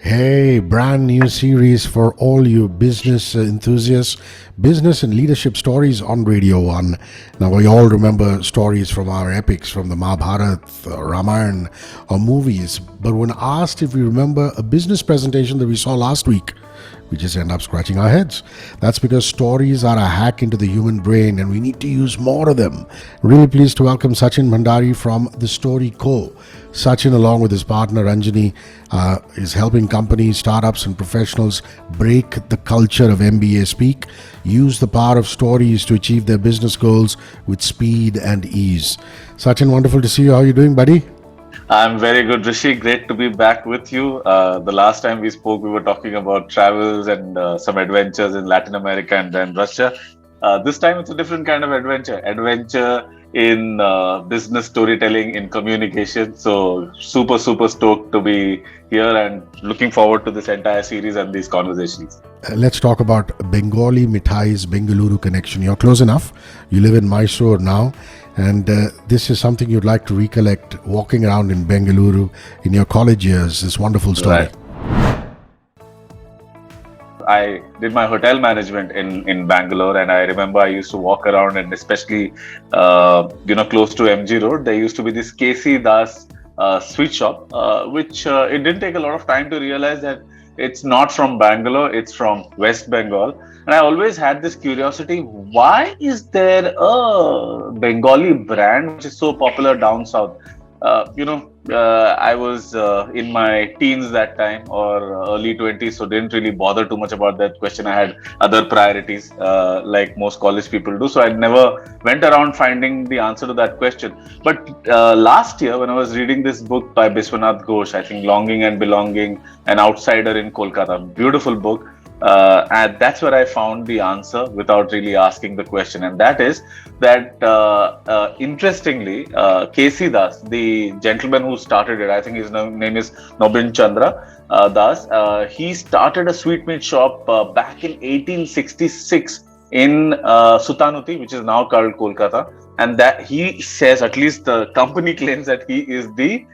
Hey, brand new series for all you business enthusiasts, business and leadership stories on Radio 1. Now, we all remember stories from our epics, from the Mahabharata, Ramayana, or movies. But when asked if we remember a business presentation that we saw last week, we just end up scratching our heads. That's because stories are a hack into the human brain and we need to use more of them. Really pleased to welcome Sachin Bhandary from TheStoryCo. Sachin, along with his partner Anjani, is helping companies, startups, and professionals break the culture of MBA speak, use the power of stories to achieve their business goals with speed and ease. Sachin, wonderful to see you. How are you doing, buddy? I'm very good, Rishi. Great to be back with you. The last time we spoke, we were talking about travels and some adventures in Latin America and then Russia. This time, it's a different kind of adventure. Adventure in business storytelling, in communication. So, super stoked to be here and looking forward to this entire series and these conversations. Let's talk about Bengali Mithai's Bengaluru connection. You're close enough. You live in Mysore now. And this is something you'd like to recollect walking around in Bengaluru in your college years, this wonderful story. Right. I did my hotel management in Bangalore, and I remember I used to walk around, and especially, close to MG Road, there used to be this KC Das sweet shop, which it didn't take a lot of time to realize that it's not from Bangalore, it's from West Bengal. And I always had this curiosity, why is there a Bengali brand which is so popular down south? I was in my teens that time or early 20s, so didn't really bother too much about that question. I had other priorities like most college people do. So I never went around finding the answer to that question. But last year, when I was reading this book by Biswanath Ghosh, I think Longing and Belonging, An Outsider in Kolkata, beautiful book. And that's where I found the answer without really asking the question. And that is that, interestingly, KC Das, the gentleman who started it, I think his name is Nobin Chandra Das, he started a sweetmeat shop back in 1866 in Sutanuti, which is now called Kolkata. And that he says, at least the company claims, that he is the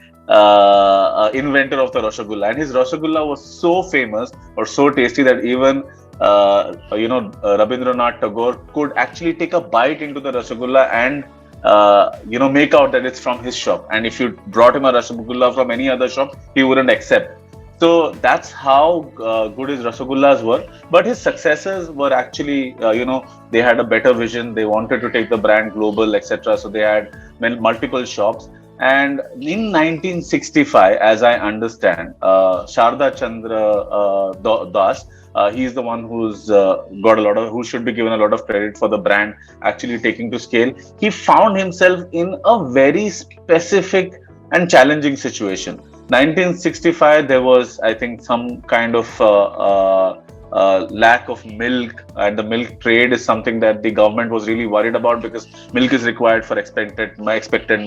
inventor of the Rosogulla, and his Rosogulla was so famous or so tasty that even Rabindranath Tagore could actually take a bite into the Rosogulla and make out that it's from his shop. And if you brought him a Rosogulla from any other shop, he wouldn't accept. So that's how good his Rosogullas were. But his successors were actually, they had a better vision. They wanted to take the brand global, etc. So they had multiple shops. And in 1965, as I understand, Sharda Chandra Das, he's the one who's who should be given a lot of credit for the brand actually taking to scale. He found himself in a very specific and challenging situation. 1965, there was, I think, some kind of lack of milk, and the milk trade is something that the government was really worried about, because milk is required for expected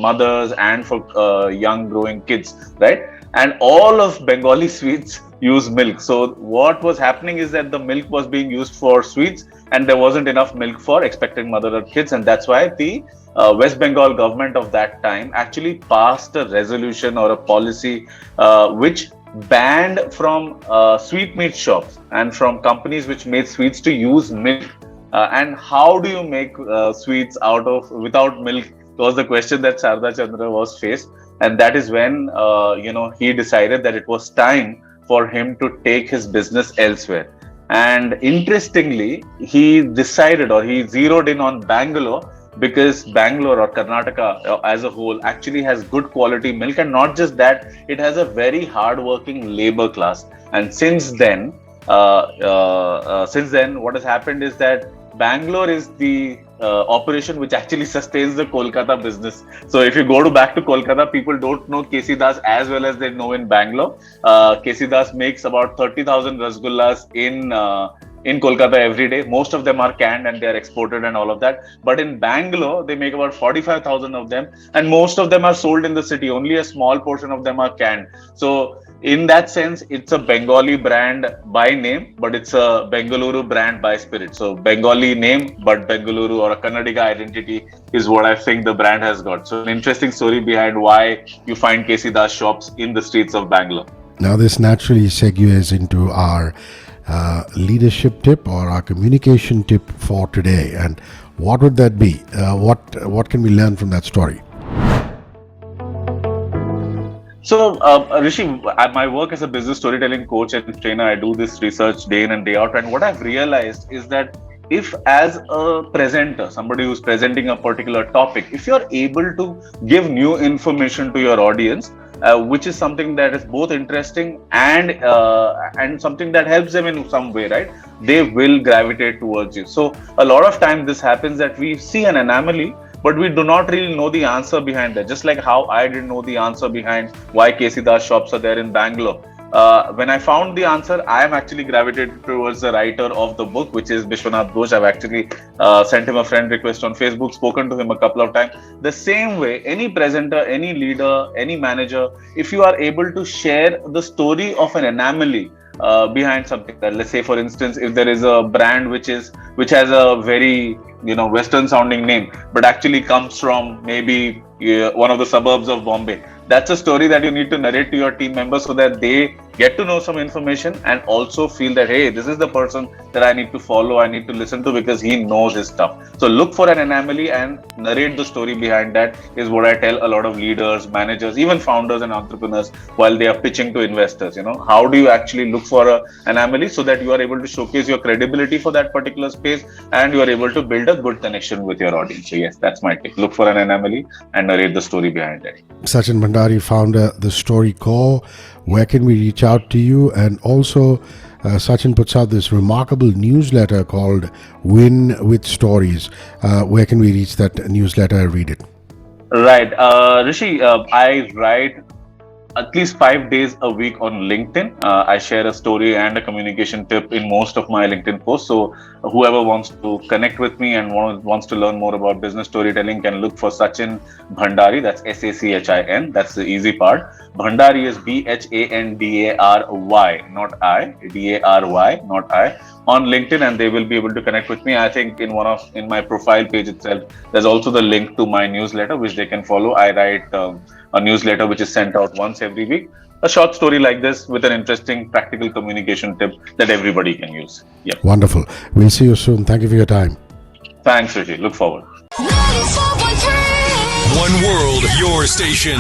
mothers and for young growing kids, right? And all of Bengali sweets use milk. So what was happening is that the milk was being used for sweets and there wasn't enough milk for expecting mother or kids, and that's why the West Bengal government of that time actually passed a resolution or a policy which banned from sweetmeat shops and from companies which made sweets to use milk. And how do you make sweets without milk was the question that Sharda Chandra was faced. And that is when he decided that it was time for him to take his business elsewhere. And interestingly, he decided, or he zeroed in on Bangalore, because Bangalore or Karnataka as a whole actually has good quality milk, and not just that, it has a very hard-working labor class. And since then, what has happened is that Bangalore is the operation which actually sustains the Kolkata business. So if you go back to Kolkata, people don't know KC Das as well as they know in Bangalore. KC Das makes about 30,000 rasgullas in Kolkata every day. Most of them are canned and they are exported and all of that. But in Bangalore, they make about 45,000 of them, and most of them are sold in the city. Only a small portion of them are canned. So in that sense, it's a Bengali brand by name, but it's a Bengaluru brand by spirit. So Bengali name, but Bengaluru or a Kannadiga identity is what I think the brand has got. So an interesting story behind why you find KC Das shops in the streets of Bangalore. Now, this naturally segues into our leadership tip or our communication tip for today. And what would that be? What can we learn from that story? So, Rishi, my work as a business storytelling coach and trainer, I do this research day in and day out. And what I've realized is that if, as a presenter, somebody who's presenting a particular topic, if you're able to give new information to your audience, which is something that is both interesting and something that helps them in some way, right? They will gravitate towards you. So, a lot of times this happens that we see an anomaly, but we do not really know the answer behind that. Just like how I didn't know the answer behind why KC Das shops are there in Bangalore. When I found the answer, I am actually gravitated towards the writer of the book, which is Vishwanath Ghosh. I've actually sent him a friend request on Facebook, spoken to him a couple of times. The same way, any presenter, any leader, any manager, if you are able to share the story of an anomaly behind something, that, let's say, for instance, if there is a brand which has a very Western sounding name, but actually comes from maybe one of the suburbs of Bombay. That's a story that you need to narrate to your team members so that they get to know some information and also feel that, hey, this is the person that I need to follow, I need to listen to because he knows his stuff. So look for an anomaly and narrate the story behind that is what I tell a lot of leaders, managers, even founders and entrepreneurs while they are pitching to investors. How do you actually look for an anomaly so that you are able to showcase your credibility for that particular space and you are able to build a good connection with your audience. So yes, that's my tip. Look for an anomaly and narrate the story behind it. Sachin Bhandary, founder, TheStoryCo. Where can we reach out to you? And also, Sachin puts out this remarkable newsletter called Win with Stories. Where can we reach that newsletter and read it? Right. Rishi, I write at least 5 days a week on LinkedIn. I share a story and a communication tip in most of my LinkedIn posts. So whoever wants to connect with me and wants to learn more about business storytelling can look for Sachin Bhandary. That's Sachin. That's the easy part. Bhandary is Bhandary, not I. Dary, not I. On LinkedIn, and they will be able to connect with me. I think in my profile page itself, there's also the link to my newsletter, which they can follow. I write a newsletter which is sent out once every week. A short story like this with an interesting practical communication tip that everybody can use. Yeah. Wonderful. We'll see you soon. Thank you for your time. Thanks, Rishi. Look forward. One world, your station.